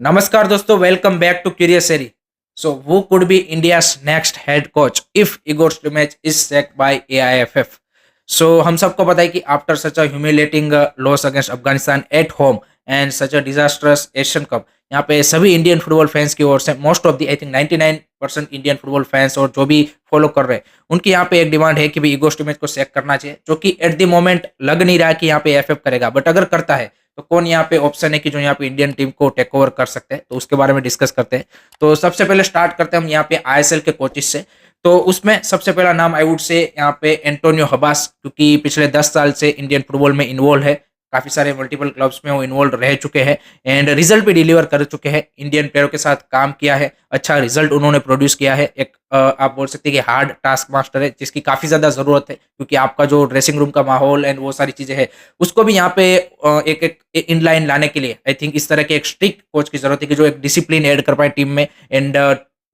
Namaskar दोस्तों, welcome back to Curious Series. So, who could be India's next head coach if Igor Stimac is sacked by AIFF? So, हम सबको पता है कि after such a humiliating loss against Afghanistan at home and such a disastrous Asian Cup, यहाँ पे सभी Indian football fans की ओर से most of the I think 99% Indian football fans और जो भी फॉलो कर रहे हैं उनकी यहाँ पे एक डिमांड है कि भाई इगो स्टिमेच को सैक करना चाहिए, जो कि एट द मोमेंट लग नहीं रहा कि यहाँ पे एफएफ करेगा, बट अगर करता है तो कौन यहाँ पे ऑप्शन है कि जो यहाँ पे इंडियन टीम को टेक ओवर कर सकते हैं, तो उसके बारे में डिस्कस करते हैं। तो सबसे पहले स्टार्ट करते हैं हम यहाँ पे आईएसएल के कोचेस से। तो उसमें सबसे पहला नाम आई वुड से यहाँ पे एंटोनियो हबास, क्योंकि पिछले 10 साल से इंडियन फुटबॉल में इन्वॉल्व है, काफी सारे मल्टीपल क्लब्स में वो इन्वॉल्व रह चुके हैं एंड रिजल्ट भी डिलीवर कर चुके हैं। इंडियन प्लेयरों के साथ काम किया है, अच्छा रिजल्ट उन्होंने प्रोड्यूस किया है। एक आप बोल सकते हैं कि हार्ड टास्क मास्टर है, जिसकी काफी ज्यादा जरूरत है, क्योंकि आपका जो ड्रेसिंग रूम का माहौल एंड वो सारी चीजें है उसको भी यहाँ पे एक एक इनलाइन लाने के लिए आई थिंक इस तरह के एक स्ट्रिक्ट कोच की जरूरत है कि जो एक डिसिप्लिन ऐड कर पाए टीम में एंड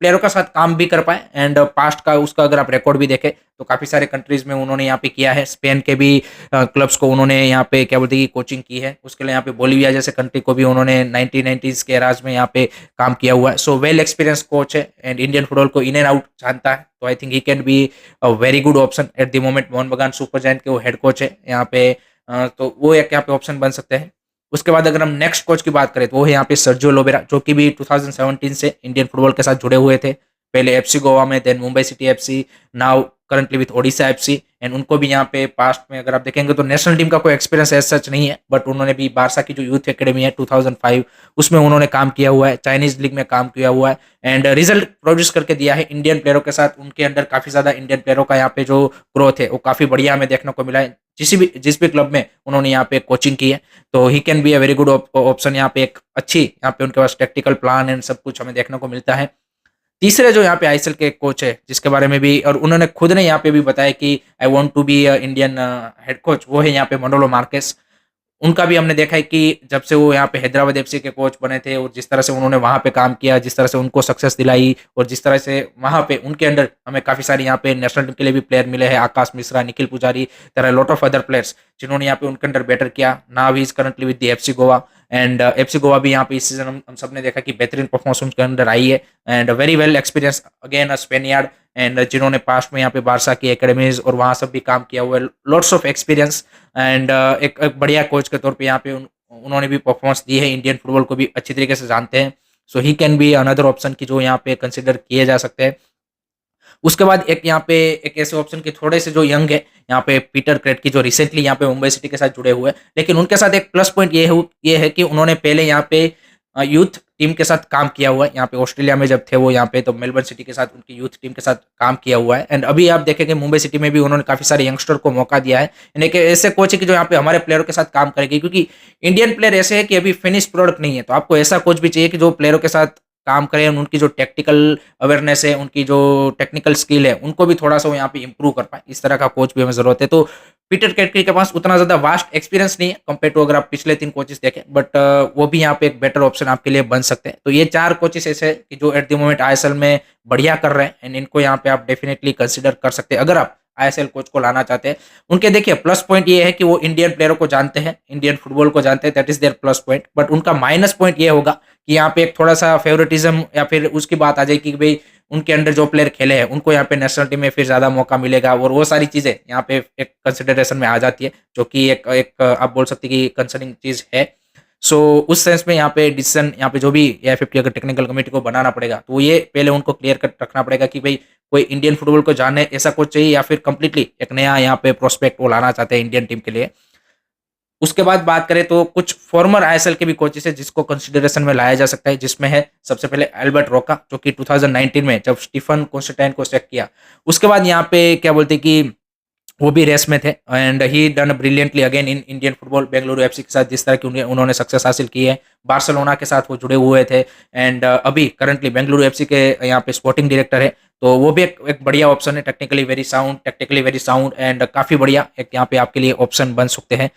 प्लेयरों का साथ काम भी कर पाए। एंड पास्ट का उसका अगर आप रिकॉर्ड भी देखें तो काफी सारे कंट्रीज में उन्होंने यहाँ पे किया है। स्पेन के भी क्लब्स को उन्होंने यहाँ पे क्या बोलते हैं कि कोचिंग की है। उसके लिए यहाँ पे बोलिविया जैसे कंट्री को भी उन्होंने 1990s के राज में यहाँ पे काम किया हुआ है। सो वेल एक्सपीरियंस कोच है एंड इंडियन फुटबॉल को इन एंड आउट जानता है, तो आई think he can be a very good option at the moment. Mohan बगान सुपर जायंट के वो हेड कोच है यहाँ पे, तो वो एक यहाँ पे ऑप्शन बन सकते हैं। उसके बाद अगर हम नेक्स्ट कोच की बात करें तो वो है यहाँ पे सर्जियो लोबेरा, जो कि भी 2017 से इंडियन फुटबॉल के साथ जुड़े हुए थे। पहले एफसी गोवा में, then Mumbai city FC, now currently with Odisha FC. And उनको भी यहाँ पे पास्ट में अगर आप देखेंगे तो नेशनल टीम का कोई एक्सपीरियंस एज सच नहीं है, बट उन्होंने भी बारसा की जो यूथ एकेडमी है 2005 उसमें उन्होंने काम किया हुआ है, चाइनीज लीग में काम किया हुआ है एंड रिजल्ट प्रोड्यूस करके दिया है इंडियन प्लेयरों के साथ। उनके अंडर काफी ज्यादा इंडियन प्लेयरों का यहाँ पे जो ग्रोथ है वो काफी बढ़िया हमें देखने को मिला है। जिस भी क्लब में उन्होंने यहाँ पे कोचिंग की है, तो he can be a very good option. यहाँ पे एक अच्छी यहाँ पे उनके पास टेक्टिकल प्लान एंड सब कुछ हमें देखने को मिलता है। तीसरे जो यहाँ पे आईएसएल के कोच है, जिसके बारे में भी और उन्होंने खुद ने यहाँ पे भी बताया कि I want to be Indian head coach, वो है यहाँ पे मनोलो मार्केस। उनका भी हमने देखा है कि जब से वो यहाँ पे हैदराबाद एफसी के कोच बने थे और जिस तरह से उन्होंने वहां पे काम किया, जिस तरह से उनको सक्सेस दिलाई और जिस तरह से वहां पे उनके अंडर हमें काफी सारे यहाँ पे नेशनल टीम के लिए भी प्लेयर मिले हैं, आकाश Mishra, Nikhil Pujari, there are lot of other players जिन्होंने यहाँ पे उनके अंडर बेटर किया। Now he is currently with the FC Goa and FC Goa भी यहाँ पे इस सीजन हम सब ने देखा कि बेहतरीन परफॉर्मेंस उनके अंदर आई है and very well experience again a Spaniard and जिन्होंने पास्ट में यहाँ पे बारसा की एकेडमीज और वहाँ सब भी काम किया हुआ है, लॉट्स ऑफ एक्सपीरियंस एंड एक बढ़िया कोच के तौर पे यहाँ पे उन्होंने भी परफॉर्मेंस दी है। इंडियन फुटबॉल को भी अच्छी तरीके से जानते हैं, so he can be another option की जो यहाँ पे कंसिडर किए जा सकते हैं। उसके बाद एक यहाँ पे एक ऐसे ऑप्शन के थोड़े से जो यंग है यहाँ पे पीटर क्रेट की, जो रिसेंटली यहाँ पे मुंबई सिटी के साथ जुड़े हुए हैं, लेकिन उनके साथ एक प्लस पॉइंट ये है कि उन्होंने पहले यहाँ पे यूथ टीम के साथ काम किया हुआ है। यहाँ पे ऑस्ट्रेलिया में जब थे वो यहाँ पे, तो मेलबर्न सिटी के साथ उनकी यूथ टीम के साथ काम किया हुआ है एंड अभी आप देखेंगे मुंबई सिटी में भी उन्होंने काफी सारे यंगस्टर को मौका दिया है। यानी एक ऐसे कोच है कि जो यहाँ पे हमारे प्लेयरों के साथ काम करेगी, क्योंकि इंडियन प्लेयर ऐसे है कि अभी फिनिश प्रोडक्ट नहीं है, तो आपको ऐसा कोच भी चाहिए कि जो प्लेयरों के साथ काम करें, उनकी जो टेक्टिकल अवेयरनेस है, उनकी जो टेक्निकल स्किल है, उनको भी थोड़ा सा वो यहाँ पे इंप्रूव कर पाए। इस तरह का कोच भी हमें जरूरत है। तो पीटर कैटकी के पास उतना ज्यादा वास्ट एक्सपीरियंस नहीं है कंपेयर टू अगर आप पिछले 3 कोचेस देखें, बट वो भी यहाँ पे एक बेटर ऑप्शन आपके लिए बन सकते हैं। तो ये 4 कोचेस ऐसे हैं कि जो एट द मोमेंट आईएसएल में बढ़िया कर रहे हैं एंड इनको यहाँ पे आप डेफिनेटली कंसिडर कर सकते हैं अगर आप आईएसएल कोच को लाना चाहते हैं। उनके देखिए प्लस पॉइंट ये है कि वो इंडियन प्लेयरों को जानते हैं, इंडियन फुटबॉल को जानते हैं, that is there plus point. But उनका माइनस पॉइंट ये होगा कि यहाँ पे एक थोड़ा सा फेवरेटिज्म या फिर उसकी बात आ जाएगी कि भाई उनके अंडर जो प्लेयर खेले हैं उनको यहाँ पे नेशनल टीम में फिर ज्यादा मौका मिलेगा और वो सारी चीजें यहाँ पे एक कंसिडरेशन में आ जाती है, जो कि एक आप बोल सकते हैं कि कंसर्निंग चीज है। सो उस सेंस में यहाँ पे डिसीजन यहाँ पे जो भी एआईएफएफ अगर टेक्निकल कमेटी को बनाना पड़ेगा, तो ये पहले उनको क्लियर कट रखना पड़ेगा कि भाई कोई इंडियन फुटबॉल को जाने ऐसा कोच चाहिए या फिर कंप्लीटली एक नया यहाँ पे प्रोस्पेक्ट वो लाना चाहते हैं इंडियन टीम के लिए। उसके बाद बात करें तो कुछ फॉर्मर आईएसएल के भी कोचेस है जिसको कंसिडरेशन में लाया जा सकता है, जिसमें है सबसे पहले एल्बर्ट रोका, जो कि 2019 में जब स्टीफन कॉन्स्टेंटाइन को सेक किया उसके बाद यहाँ पे क्या बोलते हैं कि वो भी रेस में थे and he done brilliantly again in Indian football. Bengaluru FC के साथ जिस तरह की उन्होंने सक्सेस हासिल की है, बार्सिलोना के साथ वो जुड़े हुए थे एंड अभी करंटली बेंगलुरु एफसी के यहाँ पे स्पोर्टिंग डायरेक्टर है, तो वो भी एक बढ़िया ऑप्शन है। टेक्निकली वेरी साउंड एंड काफी बढ़िया एक यहाँ पे आपके लिए ऑप्शन बन सकते हैं।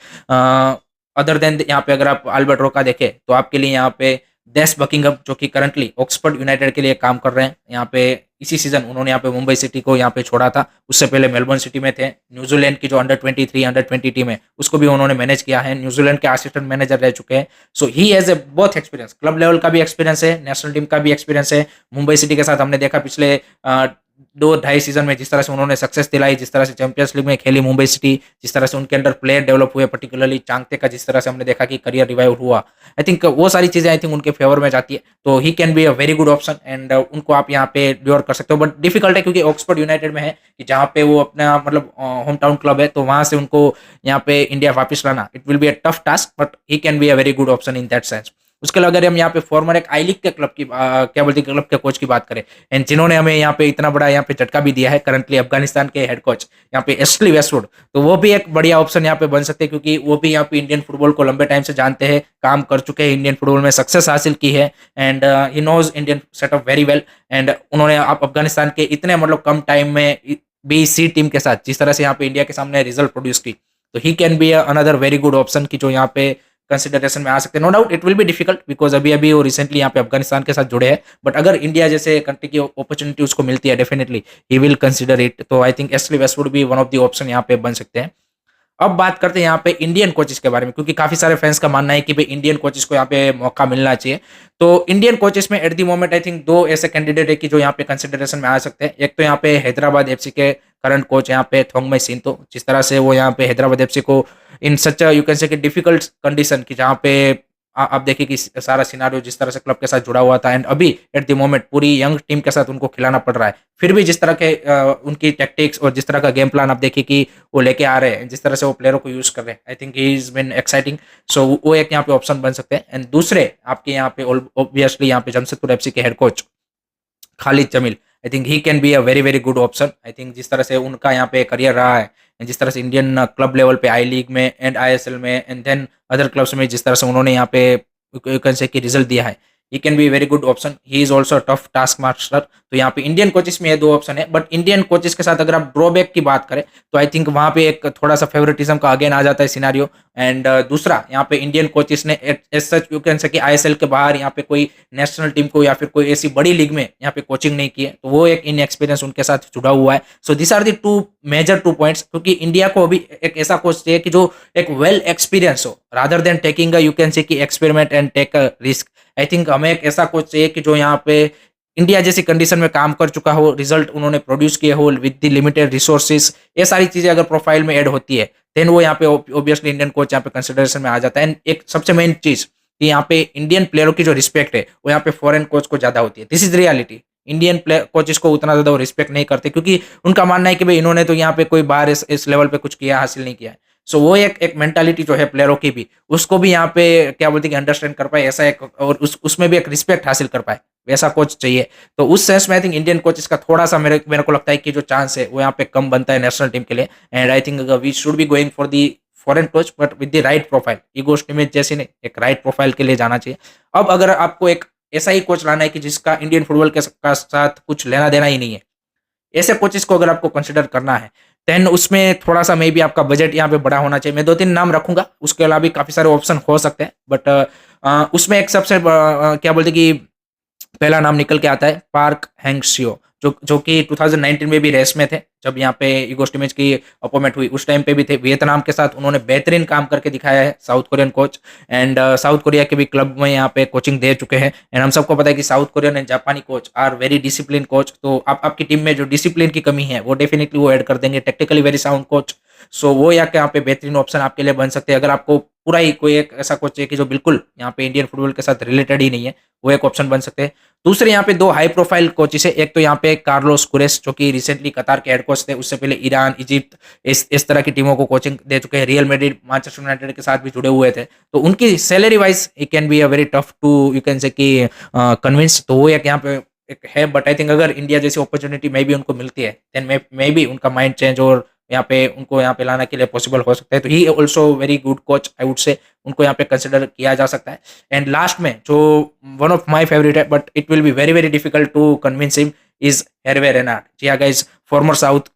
अदर देन यहाँ पे अगर आप अल्बर्ट रोका देखें तो आपके लिए यहाँ पे डेस बकिंगम, जो कि करंटली ऑक्सफोर्ड यूनाइटेड के लिए काम कर रहे हैं। यहाँ पे इसी सीजन उन्होंने यहाँ पे मुंबई सिटी को यहाँ पे छोड़ा था, उससे पहले मेलबर्न सिटी में थे। न्यूजीलैंड की जो अंडर 23 अंडर 20 टीम है उसको भी उन्होंने मैनेज किया है, न्यूजीलैंड के असिस्टेंट मैनेजर रह चुके हैं। सो ही हैज ए बहुत एक्सपीरियंस, क्लब लेवल का भी एक्सपीरियंस है, नेशनल टीम का भी एक्सपीरियंस है। मुंबई सिटी के साथ हमने देखा पिछले 2-2.5 सीजन में जिस तरह से उन्होंने सक्सेस दिलाई, जिस तरह से चैंपियंस लीग में खेली मुंबई सिटी, जिस तरह से उनके अंदर प्लेयर डेवलप हुए, पर्टिकुलरली चांगते का जिस तरह से हमने देखा कि करियर रिवाइव हुआ, आई थिंक वो सारी चीजें आई थिंक उनके फेवर में जाती है। तो he can be a very good option and उनको आप यहाँ पे ड्योर कर सकते हो, बट डिफिकल्ट है क्योंकि ऑक्सफोर्ड यूनाइटेड में है कि जहाँ पे वो अपना मतलब होम टाउन क्लब है, तो वहां से उनको यहाँ पे इंडिया वापस लाना it will be a tough task, but he can be a very good option in that sense. उसके अलावा अगर हम यहाँ पे फॉर्मर एक आई लीग के क्लब की क्या बोलते हैं क्लब के कोच की बात करें, एंड जिन्होंने हमें यहाँ पे इतना बड़ा यहाँ पे झटका भी दिया है, करंटली अफगानिस्तान के हेड कोच यहाँ पे एस्ली वेस्टवुड, तो वो भी एक बढ़िया ऑप्शन यहाँ पे बन सकते हैं क्योंकि वो भी यहाँ पे इंडियन फुटबॉल को लंबे टाइम से जानते हैं, काम कर चुके हैं, इंडियन फुटबॉल में सक्सेस हासिल की है and he knows Indian setup very well. And उन्होंने आप अफगानिस्तान के इतने मतलब कम टाइम में BC टीम के साथ जिस तरह से यहाँ पे इंडिया के सामने रिजल्ट प्रोड्यूस की, तो he can be another very good option की जो यहाँ पे कंसिडरेशन में आ सकते हैं। No doubt it will be difficult because अभी अभी वो रिसेंटली यहाँ पे अफगानिस्तान के साथ जुड़े हैं, बट अगर इंडिया जैसे कंट्री की अपॉर्चुनिटी उसको मिलती है definitely he will consider it. तो आई थिंक एस्ली वेस्टवुड भी वन ऑफ द ऑप्शन यहाँ पे बन सकते हैं। अब बात करते हैं यहाँ पे इंडियन कोचेस के बारे में, क्योंकि काफी सारे फैंस का मानना है कि भाई इंडियन कोचेस को यहाँ पे मौका मिलना चाहिए। तो इंडियन कोचेस में at the moment I think दो ऐसे कैंडिडेट है कि जो यहाँ पे कंसिडरेशन में आ सकते हैं। एक तो यहाँ पे हैदराबाद FC के करंट कोच यहाँ पे थोंगमई सिंतो, जिस तरह से वो यहाँ पे हैदराबाद FC को in such you can say difficult condition की जहाँ पे आप देखिए कि सारा सिनारियो जिस तरह से क्लब के साथ जुड़ा हुआ था एंड अभी एट द मोमेंट पूरी यंग टीम के साथ उनको खिलाना पड़ रहा है, फिर भी जिस तरह के उनकी टैक्टिक्स और जिस तरह का गेम प्लान आप देखिए कि वो लेके आ रहे हैं, जिस तरह से वो प्लेयरों को यूज कर रहे हैं, I think he is been exciting. So वो एक यहाँ पे ऑप्शन बन सकते हैं। एंड दूसरे आपके यहाँ पे ऑब्वियसली यहाँ पे जमशेदपुर FC के head coach Khalid Jamil, I think he can be a very very good option. I think जिस तरह से उनका यहाँ पे करियर रहा है, जिस तरह से इंडियन क्लब लेवल पे आई लीग में एंड ISL में एंड देन अदर क्लब्स में जिस तरह से उन्होंने यहाँ पे यू कैन से कि रिजल्ट दिया है, ही can be very good option. He is also tough task master. तो यहाँ पे इंडियन कोचेस में ये दो ऑप्शन है, बट इंडियन कोचेस के साथ अगर आप ड्रॉबैक की बात करें तो आई थिंक वहां पे एक थोड़ा सा फेवरेटिज्म का अगेन आ जाता है सिनारियो। एंड दूसरा यहाँ पे इंडियन कोचेस ने as such you can say कि ISL के बाहर यहाँ पे कोई नेशनल टीम को या फिर कोई ऐसी बड़ी लीग में यहाँ पे कोचिंग नहीं की है, तो वो एक इन एक्सपीरियंस उनके साथ जुड़ा हुआ है। So this are the major two points, क्योंकि इंडिया को अभी एक ऐसा कोच चाहिए कि जो एक वेल एक्सपीरियंस हो rather than taking you can say कि experiment and take a risk. I think हमें एक ऐसा कोच चाहिए कि जो यहाँ पे इंडिया जैसी कंडीशन में काम कर चुका हो, रिजल्ट उन्होंने प्रोड्यूस किए हो विद द लिमिटेड रिसोर्सेज, ये सारी चीजें अगर प्रोफाइल में ऐड होती है देन वो यहाँ पे ऑब्वियसली इंडियन कोच यहाँ पे कंसिडरेशन में आ जाता है। एंड एक सबसे मेन चीज कि यहाँ पे इंडियन प्लेयरों की जो रिस्पेक्ट है वो यहाँ पे फॉरेन कोच को ज्यादा होती है। This is reality. Indian player coaches को उतना ज्यादा वो रिस्पेक्ट नहीं करते क्योंकि उनका मानना है कि भाई इन्होंने तो यहाँ पे कोई बाहर इस लेवल पे कुछ किया हासिल नहीं किया है। सो वो एक मेंटालिटी जो है प्लेयरों की भी, उसको भी यहाँ पे क्या बोलते हैं कि अंडरस्टैंड कर पाए, ऐसा एक और उसमें भी एक रिस्पेक्ट हासिल कर पाए, वैसा कोच चाहिए। तो उस सेंस में आई थिंक इंडियन कोचेस का थोड़ा सा मेरे को लगता है कि जो चांस है वो यहाँ पे कम बनता है नेशनल टीम के लिए। And I think we should be going for the foreign coach but with the right profile. ईगोस्ट इमेज जैसी नहीं, एक राइट प्रोफाइल के लिए जाना चाहिए। अब अगर आपको एक ऐसा ही कोच लाना है कि जिसका इंडियन फुटबॉल के साथ कुछ लेना देना ही नहीं है, ऐसे कोचेस को अगर आपको कंसिडर करना है देन उसमें थोड़ा सा मे भी आपका बजट यहाँ पे बड़ा होना चाहिए। मैं 2-3 नाम रखूंगा, उसके अलावा भी काफी सारे ऑप्शन हो सकते हैं, बट उसमें एक सबसे क्या बोलते कि पहला नाम निकल के आता है पार्क हैंगसियो, जो कि 2019 में भी रेस में थे जब यहाँ पे ईगोस्ट इमेज की अपॉइंटमेंट हुई, उस टाइम पे भी थे। वियतनाम के साथ उन्होंने बेहतरीन काम करके दिखाया है, south Korean coach. And south Korea के भी क्लब में यहाँ पे कोचिंग दे चुके हैं। एंड हम सबको पता है कि साउथ कोरियन एंड जापानी coach are very discipline coach. तो आपकी टीम में जो डिसिप्लिन की कमी है वो डेफिनेटली वो ऐड कर देंगे। Technically very sound coach. So वो यहाँ पे बेहतरीन ऑप्शन आपके लिए बन सकते हैं। अगर आपको पूरा ही कोई एक ऐसा कोच है कि जो बिल्कुल यहाँ पे इंडियन फुटबॉल के साथ रिलेटेड ही नहीं है, वो एक ऑप्शन बन सकते हैं। दूसरे यहाँ पे दो हाई प्रोफाइल कोचेस है। एक तो यहाँ पे कार्लोस कुरेस जो कि रिसेंटली कतार के हेड कोच थे, उससे पहले ईरान, इजिप्ट इस तरह की टीमों को कोचिंग दे चुके हैं। रियल मैड्रिड, मैनचेस्टर यूनाइटेड के साथ भी जुड़े हुए थे। तो उनकी salary wise it can be a very tough to you can say कि कन्विंस। तो वो एक यहाँ पे एक है, बट आई थिंक अगर इंडिया जैसी अपॉर्चुनिटी मे भी उनको मिलती है देन मे बी उनका माइंड चेंज और यहाँ पे उनको यहाँ पे लाना के लिए पॉसिबल हो सकता है। तो he also very good coach I would say, उनको यहाँ पे कंसिडर किया जा सकता है। एंड लास्ट में जो वन ऑफ माय फेवरेट है but it will be very very difficult to convince him is Herve Renard. जी हाँ guys, former South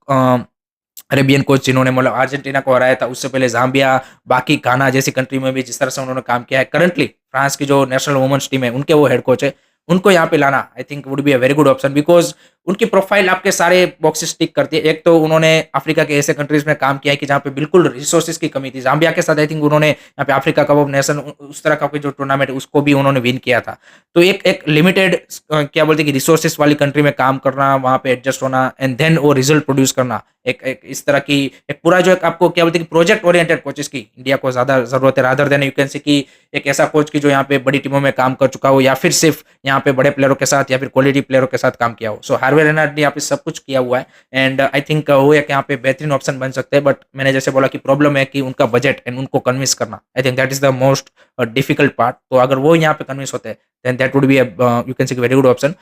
Arabian coach जिन्होंने मतलब अर्जेंटीना को हराया था, उससे पहले ज़ाम्बिया, बाकी घाना जैसी कंट्री में भी जिस तरह से उन्होंने काम किया है। करंटली फ्रांस की जो नेशनल वुमेन्स टीम है, उनके वो हेड कोच है। उनको यहाँ पे लाना I think would be a very good option, because उनकी प्रोफाइल आपके सारे बॉक्सेस टिक करती है। एक तो उन्होंने अफ्रीका के ऐसे कंट्रीज़ में काम किया है कि जहाँ पे बिल्कुल रिसोर्सेज़ की कमी थी। ज़ाम्बिया के साथ आई थिंक उन्होंने यहाँ पे अफ्रीका कप ऑफ नेशन उस तरह का कोई जो टूर्नामेंट है, उसको भी उन्होंने विन किया था। तो एक एक लिमिटेड क्या बोलते हैं कि रिसोर्सेज़ वाली कंट्री में काम करना, वहाँ पे एडजस्ट होना एंड देन वो रिजल्ट प्रोड्यूस करना। एक एक इस तरह की एक पूरा जो एक आपको क्या बोलते हैं कि प्रोजेक्ट ओरिएंटेड कोचेस की इंडिया को ज़्यादा ज़रूरत है, rather than you can say कि एक ऐसा कोच की जो यहाँ पे बड़ी टीमों में काम कर चुका हो, या फिर सिर्फ यहाँ पे बड़े प्लेयरों के साथ या फिर क्वालिटी प्लेयरों के साथ काम किया हो। सो हार्वे रेनल्ड ने यहाँ पे सब कुछ किया हुआ है, एंड आई थिंक वो एक यहाँ पे बेहतरीन ऑप्शन बन सकते हैं। बट मैंने जैसे बोला कि प्रॉब्लम है कि उनका बजट एंड उनको कन्विंस करना, I think that is the most difficult part. तो अगर वो यहाँ पे कन्विंस होते हैं then that would be you can say very good option.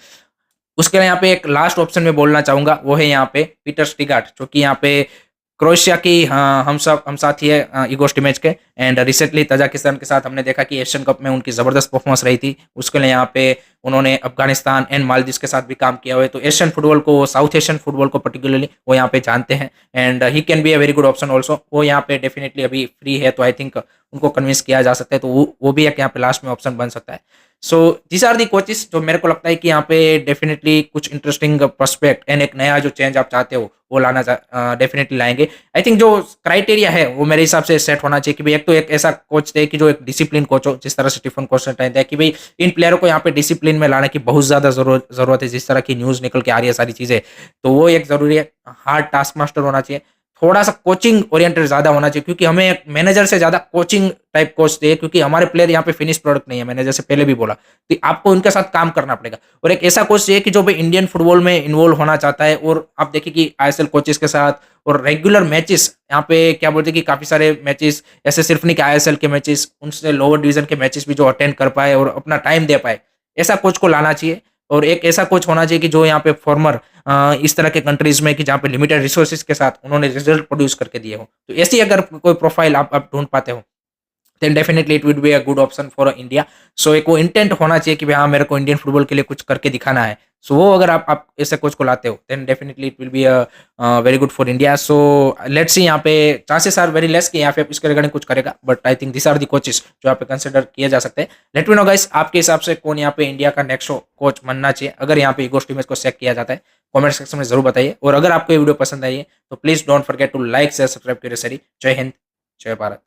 उसके लिए यहाँ पे एक लास्ट ऑप्शन में बोलना चाहूंगा, वो है यहाँ पे पीटर स्टिगार्ट, जो कि यहाँ पे क्रोएशिया की, हाँ, हम साथी है इगोर स्टिमेच के। एंड रिसेंटली तजाकिस्तान के साथ हमने देखा कि एशियन कप में उनकी ज़बरदस्त परफॉर्मेंस रही थी। उसके लिए यहाँ पे उन्होंने अफगानिस्तान एंड मालदीव के साथ भी काम किया हुआ है। तो एशियन फुटबॉल को, साउथ एशियन फुटबॉल को पर्टिकुलरली वो यहाँ पे जानते हैं, and he can be a very good option also. वो यहाँ पे डेफिनेटली अभी फ्री है, तो आई थिंक उनको कन्विंस किया जा सकता है। तो वो भी एक यहाँ पे लास्ट में ऑप्शन बन सकता है। So these are the coaches जो मेरे को लगता है कि यहाँ पे डेफिनेटली कुछ इंटरेस्टिंग पर्सपेक्ट एंड एक नया जो चेंज आप चाहते हो वो लाना डेफिनेटली लाएंगे। आई थिंक जो क्राइटेरिया है वो मेरे हिसाब से सेट होना चाहिए कि भाई एक तो एक ऐसा कोच दे कि जो एक डिसिप्लिन कोच हो, जिस तरह से स्टीफन कोस्टेंटाइन है कि भाई इन प्लेयरों को यहाँ पे डिसिप्लिन में लाने की बहुत ज़्यादा जरूरत है, जिस तरह की न्यूज़ निकल के आ रही है सारी चीज़ें। तो वो एक ज़रूरी है। हार्ड टास्क मास्टर होना चाहिए, थोड़ा सा कोचिंग ओरिएंटेड ज़्यादा होना चाहिए, क्योंकि हमें एक मैनेजर से ज़्यादा कोचिंग टाइप कोच चाहिए, क्योंकि हमारे प्लेयर यहाँ पे फिनिश प्रोडक्ट नहीं है। मैंने जैसे पहले भी बोला कि आपको उनके साथ काम करना पड़ेगा। और एक ऐसा कोच चाहिए कि जो भी इंडियन फुटबॉल में इन्वॉल्व होना चाहता है। और आप देखिए कि आईएसएल कोचेस के साथ और रेगुलर मैचेस, यहाँ पे क्या बोलते हैं कि काफ़ी सारे मैचेस, ऐसे सिर्फ नहीं कि आईएसएल के मैचेस, उनसे लोअर डिवीजन के मैचेस भी जो अटेंड कर पाए और अपना टाइम दे पाए, ऐसा कोच को लाना चाहिए। और एक ऐसा कोच होना चाहिए कि जो यहाँ पे फॉर्मर इस तरह के कंट्रीज में कि जहाँ पे लिमिटेड रिसोर्सेज के साथ उन्होंने रिजल्ट प्रोड्यूस करके दिए हो। तो ऐसी अगर कोई प्रोफाइल आप ढूंढ पाते हो then definitely it would be a good option for India. So एक वो इंटेंट होना चाहिए कि भाई हाँ, मेरे को इंडियन फुटबॉल के लिए कुछ करके दिखाना है। सो वो अगर आप ऐसे कोच को लाते हो then definitely it will be a very good for India. So let's see, यहाँ पे चांसेस आर वेरी लेस कि यहाँ पे इसके रिगार्डिंग कुछ करेगा, but I think this are the coaches जो यहाँ पे कंसिडर किए जा सकते हैं। लेट मी नो गाइस, आपके हिसाब से कौन यहाँ पे इंडिया का नेक्स्ट कोच बनना चाहिए अगर यहाँ पे इगोर स्टिमेच को सेलेक्ट किया जाता है? कमेंट सेक्शन में जरूर बताइए। और अगर आपको ये वीडियो पसंद आई है तो please don't forget to like share subscribe to जय हिंद, जय भारत।